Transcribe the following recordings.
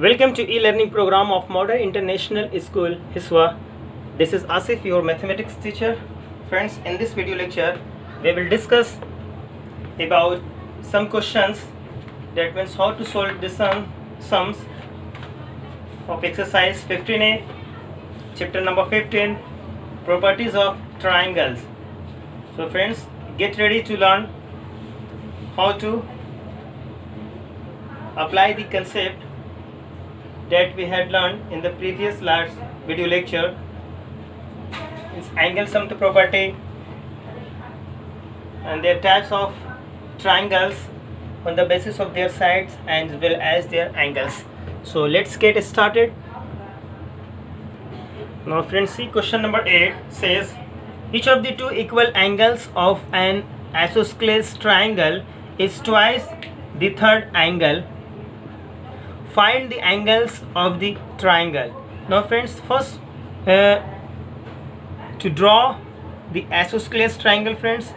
Welcome to e-learning program of Modern International School, Hiswa. This is Asif, your mathematics teacher. Friends, in this video lecture, we will discuss about some questions, that means how to solve the sums of exercise 15a, chapter number 15, properties of triangles. So friends, get ready to learn how to apply the concept that we had learned in the previous last video lecture. It's angle sum property and their types of triangles on the basis of their sides and as well as their angles. So let's get started. Now friends, see question number 8 says each of the two equal angles of an isosceles triangle is twice the third angle. Find the angles of the triangle. Now friends, first to draw the isosceles triangle, friends,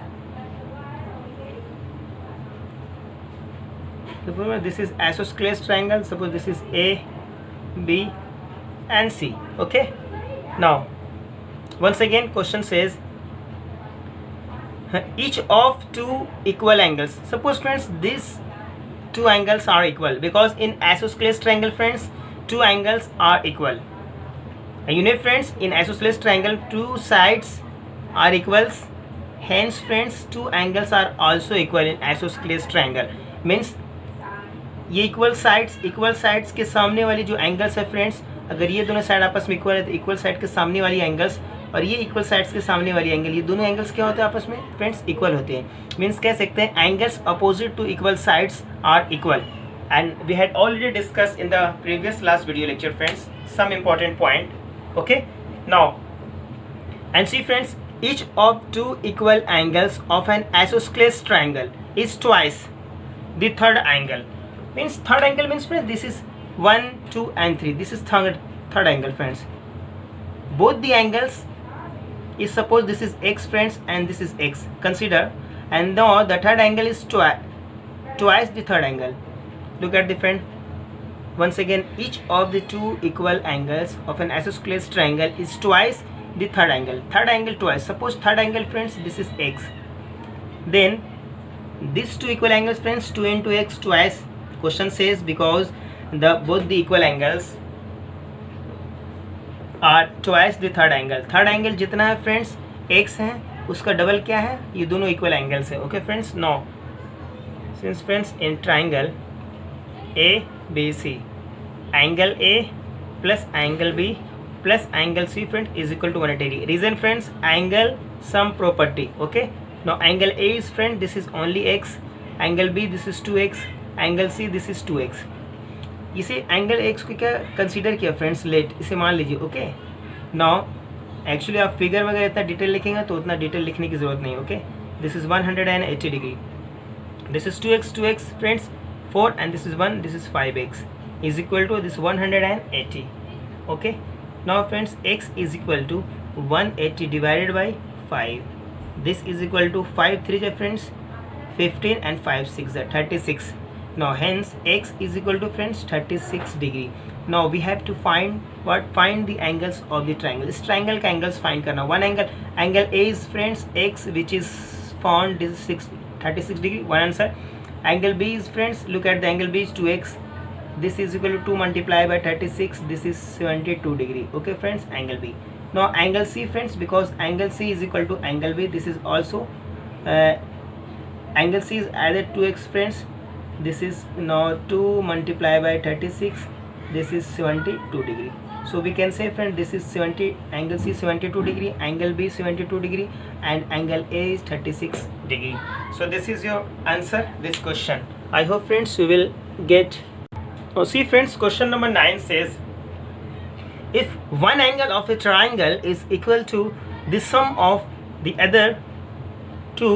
suppose this is isosceles triangle, suppose this is A, B and C. Okay, now once again question says each of two equal angles. Suppose friends, these two angles are equal, because in isosceles triangle, friends, two angles are equal. And you know friends, in isosceles triangle two sides are equals, hence friends two angles are also equal in isosceles triangle. Means ये equal sides के सामने वाली जो angles है friends, अगर ये दोनों side आपस में इक्वल है तो इक्वल साइड के सामने वाली एंगल्स और ये इक्वल साइड्स के सामने वाली एंगल, ये दोनों एंगल्स क्या होते हैं आपस में फ्रेंड्स, इक्वल होते हैं. मीन्स कह सकते हैं angles opposite to equal sides are equal. And we had already discuss in the previous last video lecture friends some important point. Okay, now and see friends, each of two equal angles of an isosceles triangle is twice the third angle. Means third angle means friends, this is 1, 2 and 3. This is third angle friends. Both the angles is, suppose this is x friends and this is x, consider, and now the third angle is twice the third angle. Look at the friend, once again each of the two equal angles of an isosceles triangle is twice the third angle twice. Suppose third angle friends, this is x, then these two equal angles friends, 2 into x twice. Question says because both the equal angles are twice the third angle. Third angle जितना है friends x है उसका double क्या है, ये दोनों equal angles है. Okay friends, no since friends in triangle A B C, angle A plus angle B plus angle C friend is equal to 180. Reason friends, angle sum property. Okay, no angle A is friend this is only x, angle B this is 2x, angle C this is 2x. इसे angle x को क्या consider किया friends, late इसे मान लीजिए. Okay, now actually आप figure वगैरह इतना डिटेल लिखेंगे तो उतना डिटेल लिखने की ज़रूरत नहीं. Okay, this is 180 degree, this is 2x friends 4 and this is 1, this is 5x is equal to this 180. Okay, now friends x is equal to 180 divided by 5, this is equal to 5 3 friends 15 and 5 6 36. Now hence x is equal to friends 36 degree. Now we have to find the angles of the triangle. इस triangle का angles find करना. One angle A is friends x, which is found this 36 degree. One answer. Angle B is friends, look at the angle B is 2x. This is equal to 2 multiplied by 36. This is 72 degree. Okay friends, angle B. Now angle C friends, because angle C is equal to angle B. This is also angle C is added 2x friends. This is now 2 multiplied by 36. This is 72 degree. So we can say friend, this is angle C 72 degree, angle B 72 degree and angle A is 36 degree. So this is your answer this question. I hope friends you will get. Oh, see friends, question number 9 says if one angle of a triangle is equal to the sum of the other two,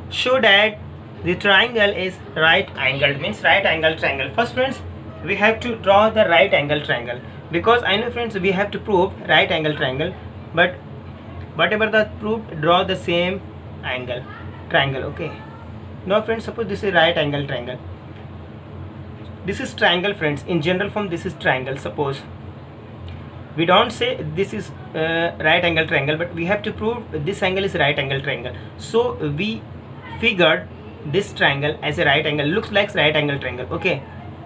show that the triangle is right angled. Means right angle triangle. First friends, we have to draw the right angle triangle, because I know friends we have to prove right angle triangle, but whatever the proof, draw the same angle triangle. Okay, now friends, suppose this is right angle triangle. this is triangle friends. In general form this is triangle. Suppose we don't say this is right angle triangle, but we have to prove this angle is right angle triangle. So we figured this triangle as a right angle, looks like right angle triangle. Okay,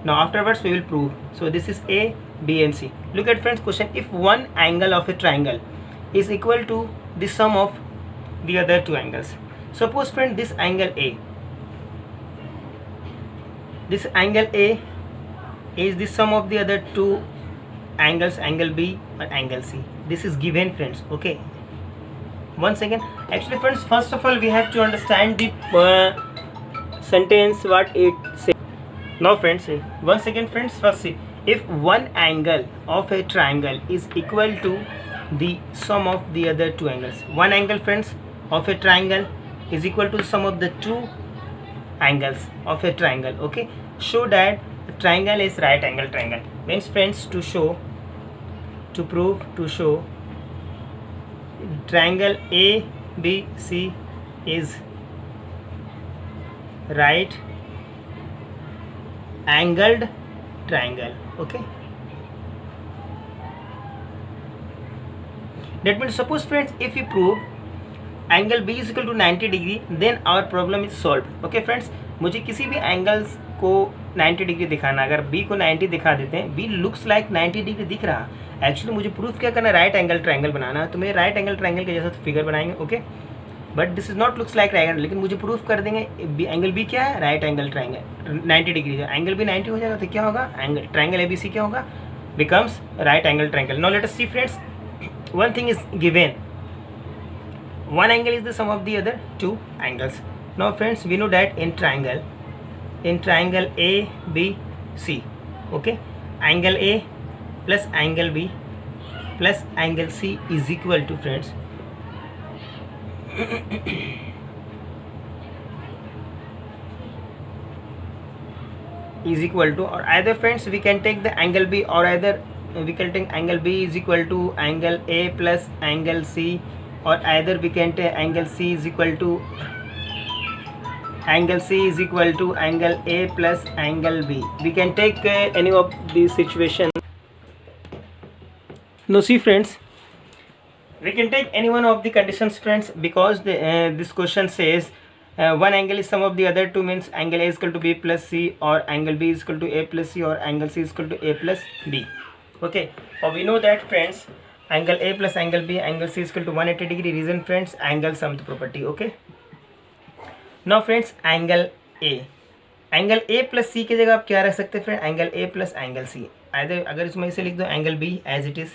now afterwards we will prove. So this is A, B and C. Look at friends question. If one angle of a triangle is equal to the sum of the other two angles. Suppose friend this angle A, this angle A is the sum of the other two angles, angle B or angle C. This is given friends. Okay, once again, actually friends, first of all we have to understand the sentence what it says. Now friends, once again friends, first see, if one angle of a triangle is equal to the sum of the other two angles. One angle friends of a triangle is equal to the sum of the two angles of a triangle. Okay, show that the triangle is right angle triangle. Means friends, to show, to prove, to show triangle ABC is right angled triangle. Okay, that means suppose friends, if we prove angle B is equal to 90 degree, then our problem is solved. Okay friends, मुझे किसी भी angles को 90 degree दिखाना, अगर B को 90 दिखा देते हैं, B लुक्स लाइक 90 डिग्री दिख रहा, एक्चुअली मुझे प्रूफ क्या करना है, राइट एंगल ट्रायंगल बनाना, तो मेरे राइट एंगल ट्रायंगल के जैसा फिगर बनाएंगे. Okay, but this is not looks like right angle, लेकिन मुझे प्रूफ कर देंगे एंगल बी क्या है, राइट एंगल ट्रायंगल 90 डिग्री है, एंगल बी 90 हो जाएगा, तो क्या होगा, एंगल ट्रायंगल ABC क्या होगा, becomes right angle triangle. Now let us see friends, one thing is given, one angle is the sum of the other two angles. Now friends, we know that in triangle ABC, okay, angle A plus angle B plus angle C is equal to friends is equal to, or either friends we can take the angle B, or either we can take angle B is equal to angle A plus angle C, or either we can take angle C is equal to angle A plus angle B. We can take any of these situation. Now see friends, we can take any one of the conditions friends, because this question says one angle is sum of the other two, means angle A is equal to B plus C, or angle B is equal to A plus C, or angle C is equal to A plus B. Okay, or we know that friends, angle A plus angle B, angle C is equal to 180 degree. Reason friends, angle sum property. Okay, now friends, angle A plus C की जगह आप क्या रख सकते हैं friend, angle A plus angle C. अगर इसमें इसे लिख दो angle B as it is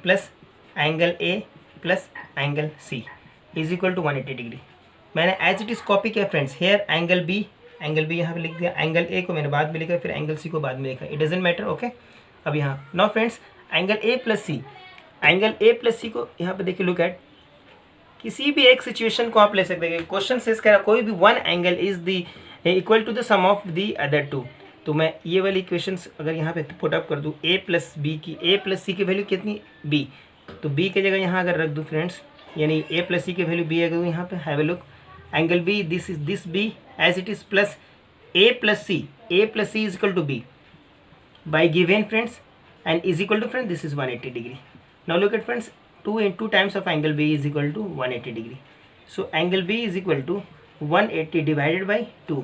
plus angle A plus angle C is equal to 180 degree. मैंने एज इट इज कॉपी किया फ्रेंड्स. हेयर एंगल B यहाँ पे लिख दिया, एंगल A को मैंने बाद में लिखा, फिर एंगल C को बाद में लिखा. It doesn't matter. ओके, अब यहाँ now friends, angle A plus C को यहाँ पे देखिए, लुक एट, किसी भी एक सिचुएशन को आप ले सकते हैं. क्वेश्चन से कह रहा कोई भी one angle is the equal to the sum of the other two. तो मैं ये वाली इक्वेशंस अगर यहाँ पे पुट अप कर दूँ, A प्लस B की, A प्लस C की वैल्यू कितनी, B, तो B की जगह यहाँ अगर रख दूँ फ्रेंड्स, यानी A प्लस C की वैल्यू B अगर यहाँ पे have a look, angle B this is this B as it is plus A plus C is equal to B by given friends, and is equal to friends, this is 180 degree. Now look at friends, 2 times of angle B is equal to 180 degree. So angle B is equal to 180 divided by 2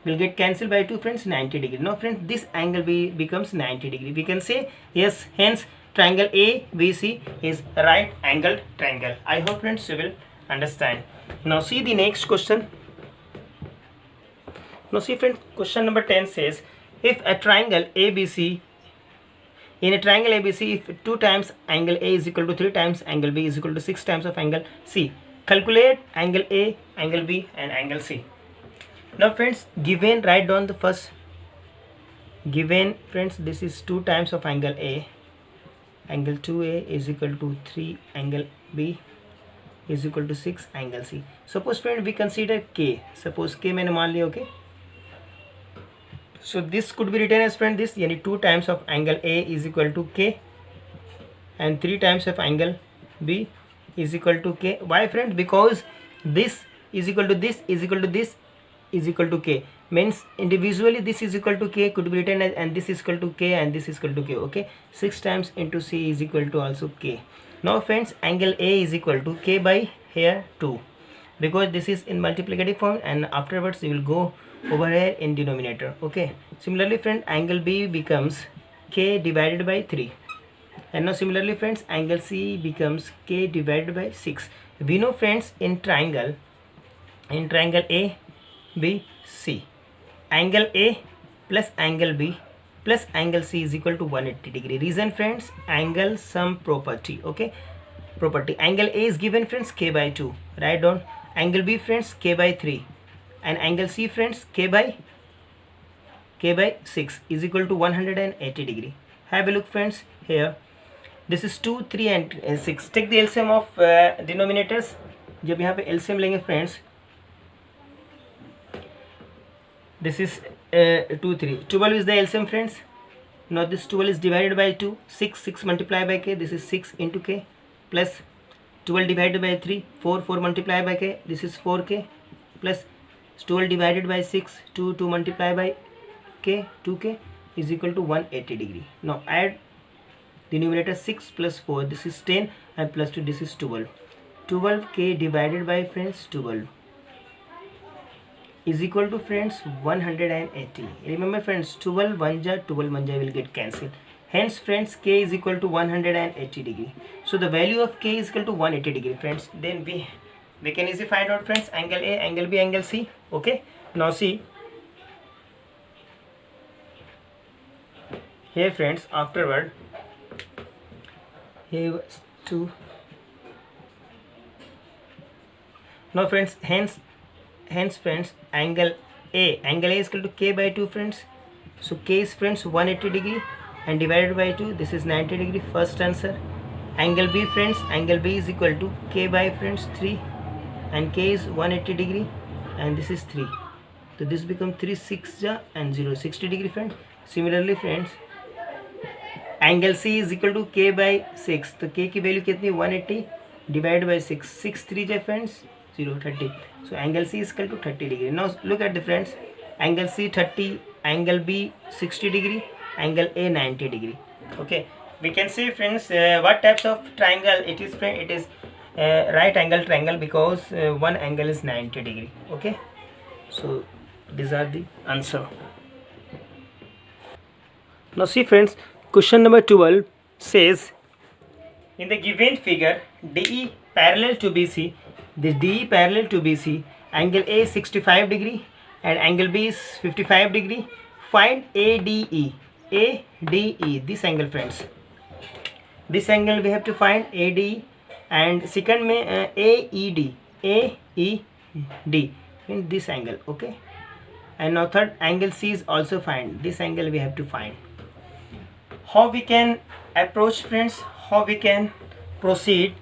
will get cancelled by 2 friends, 90 degree. Now friends, this angle B becomes 90 degree. We can say yes, hence triangle ABC is right angled triangle. I hope friends you will understand. Now see the next question. Now see friends, question number 10 says, if a triangle ABC, in a triangle ABC, if 2 times angle A is equal to 3 times angle B is equal to 6 times of angle C, calculate angle A, angle B and angle C. Now friends, given, write down the first given friends, this is 2 times of angle A, angle 2A is equal to 3 angle B is equal to 6 angle C. Suppose friend we consider K, suppose K मैंने मान लिया. Okay, so this could be written as friend this, यानी 2 times of angle A is equal to K and 3 times of angle B is equal to K. Why friend? Because this is equal to this is equal to this is equal to K. means individually this is equal to k could be written as, and this is equal to k and this is equal to k. Okay, 6 times into c is equal to also k. Now friends, angle A is equal to k by here 2, because this is in multiplicative form, and afterwards you will go over here in denominator. Okay, similarly friend, angle B becomes k divided by 3, and now similarly friends, angle C becomes k divided by 6. We know friends, in triangle A B C, angle A plus angle B plus angle C is equal to 180 degree. Reason friends, angle sum property. Okay, property, angle A is given friends k by 2, write down. Angle B friends k by 3, and angle C friends k by 6 is equal to 180 degree. Have a look friends here. This is 2, 3 and 6. Take the LCM of denominators. जब यहाँ पे LCM लेंगे friends, this is 2, 3. 12 is the LCM friends. Now this 12 is divided by 2. 6 multiplied by k. This is 6 into k plus 12 divided by 3. 4 multiplied by k. This is 4k plus 12 divided by 6. 2 multiplied by k, 2k is equal to 180 degree. Now add denominator 6 plus 4. This is 10 and plus 2. This is 12. 12k divided by friends 12 is equal to friends 180. Remember friends, 12 1 ja will get cancelled. Hence friends, k is equal to 180 degree. So the value of k is equal to 180 degree friends. Then we can easily find out friends, angle A, angle B, angle C. Okay, now see here friends, afterward here was 2. Now friends, hence friends, angle A is equal to k by 2 friends. So k is friends 180 degree and divided by 2, this is 90 degree. First answer. Angle B friends, angle B is equal to k by friends 3, and k is 180 degree and this is 3. So this becomes 3 6 ja and 0, 60 degree friends. Similarly friends, angle C is equal to k by 6. तो k की value कितनी, 180 divided by 6. 6 3 ja friends 0, 30. So angle C is equal to 30 degree. Now look at the friends, angle C 30, angle B 60 degree, angle A 90 degree. Okay, we can see friends what types of triangle it is friend. It is right angle triangle, because one angle is 90 degree. Okay, so these are the answer. Now see friends, question number 12 says, in the given figure DE parallel to BC, the DE parallel to BC, angle A is 65 degree and angle B is 55 degree. Find ADE. ADE, this angle friends. This angle we have to find ADE, and second में AED. AED in this angle. Okay, and now third, angle C is also find. This angle we have to find. How we can approach friends, how we can proceed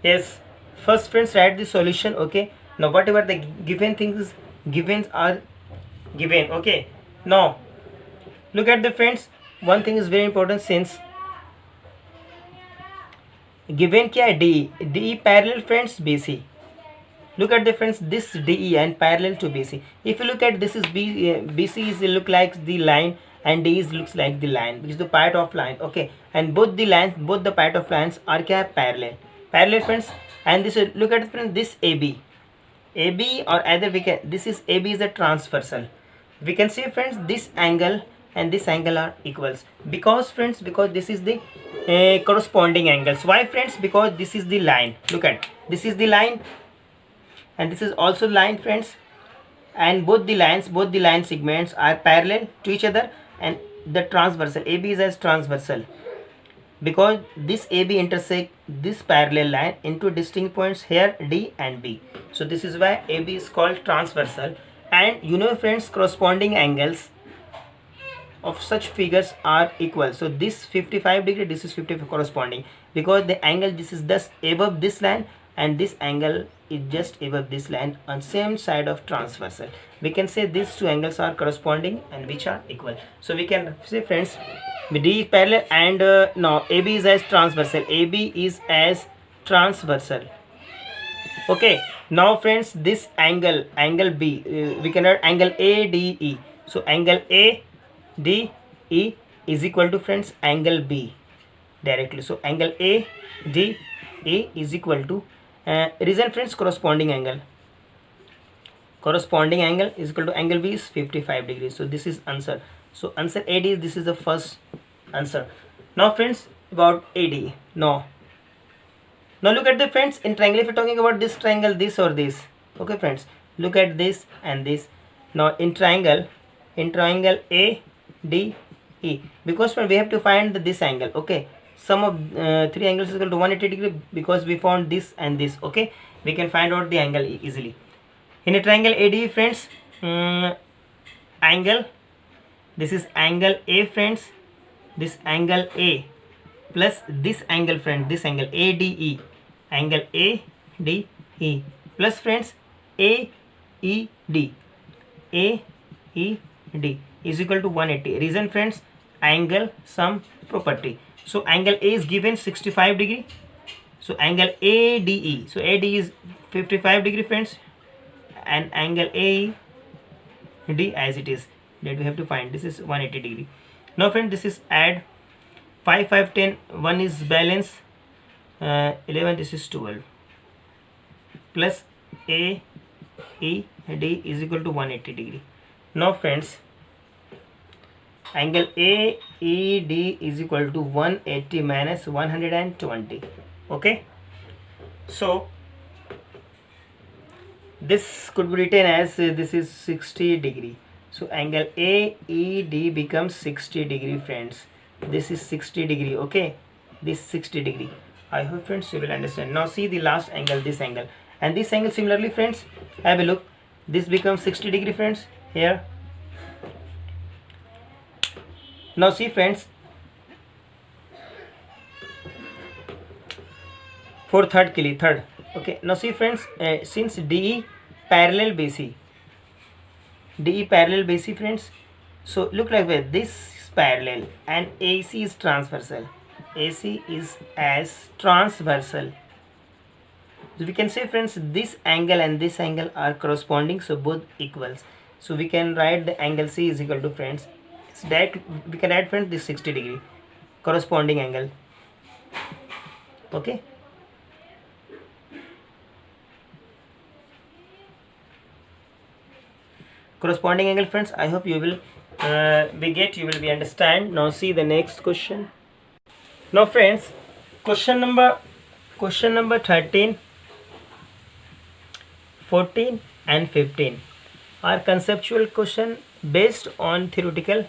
is, first friends, write the solution. Okay, now whatever the given things given are given. Okay, now look at the friends, one thing is very important, since given क्या है, DE parallel friends BC. Look at the friends, this DE and parallel to BC. If you look at this is BC is look like the line and D is looks like the line, which is the part of line. Okay, and both the part of lines are क्या है, parallel friends. And this is, look at friends, this AB or either we can, this is AB is a transversal. We can say friends, this angle and this angle are equals, because friends, because this is the corresponding angles. Why friends? Because this is the line. Look at, this is the line and this is also line friends, and both the line segments are parallel to each other, and the transversal AB is as transversal, because this AB intersect this parallel line into distinct points here D and B. So this is why AB is called transversal. And you know friends, corresponding angles of such figures are equal. So this 55 degree, this is 55 corresponding, because the angle this is just above this line and this angle is just above this line on same side of transversal. We can say these two angles are corresponding and which are equal. So we can say friends, D is parallel and now AB is as transversal. AB is as transversal. Okay, now friends, this angle B, we can write angle ADE. So angle ADE is equal to, friends, angle B directly. So angle ADE is equal to, reason friends, corresponding angle is equal to angle B is 55 degrees. So this is answer. So answer AD, this is the first answer. Now friends, about AD. Now look at the friends, in triangle, if you're talking about this triangle, this or this. Okay friends, look at this and this. Now in triangle ADE, because we have to find this angle. Okay, sum of three angles is equal to 180 degree, because we found this and this. Okay, we can find out the angle easily. In a triangle ADE, friends, angle, this is angle A, friends, this angle A plus this angle, friends, this angle ADE, angle ADE plus, friends, AED is equal to 180. Reason, friends, angle sum property. So angle A is given 65 degree. So angle ADE, so AD is 55 degree, friends, and angle AED as it is, that we have to find, this is 180 degree. Now friends, this is add 5, 5, 10, 1 is balance, 11, this is 12, plus AED is equal to 180 degree. Now friends, angle AED is equal to 180 minus 120. Okay, so this could be written as this is 60 degree. So angle AED becomes 60 degree, friends. This is 60 degree. Okay, this 60 degree. I hope, friends, you will understand. Now see the last angle, this angle, and this angle similarly, friends, have a look. This becomes 60 degree, friends, here. Now see, friends, for third के लिए third. Okay, now see, friends, since DE parallel BC, friends, so look like where this is parallel and AC is transversal. AC is as transversal. So we can say, friends, this angle and this angle are corresponding, so both equals. So we can write the angle C is equal to, friends, that we can add, friends, this 60 degree corresponding angle. Okay, corresponding angle, friends. I hope you will you will be understand. Now see the next question. Now friends, question number 13, 14 and 15 are conceptual question based on theoretical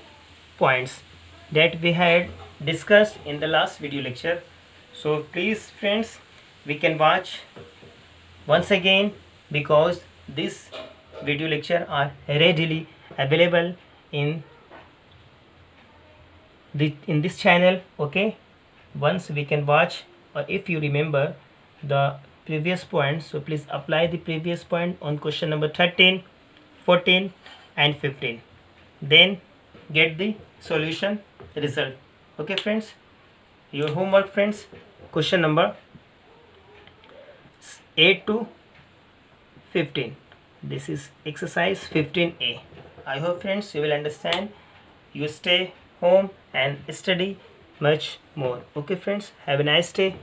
points that we had discussed in the last video lecture. So please, friends, we can watch once again, because this video lecture are readily available in this channel. Okay, once we can watch, or if you remember the previous points, so please apply the previous point on question number 13, 14 and 15, then get the solution result. Okay friends, your homework, friends, question number 8 to 15. This is exercise 15A. I hope, friends, you will understand. You stay home and study much more. Okay friends, have a nice day.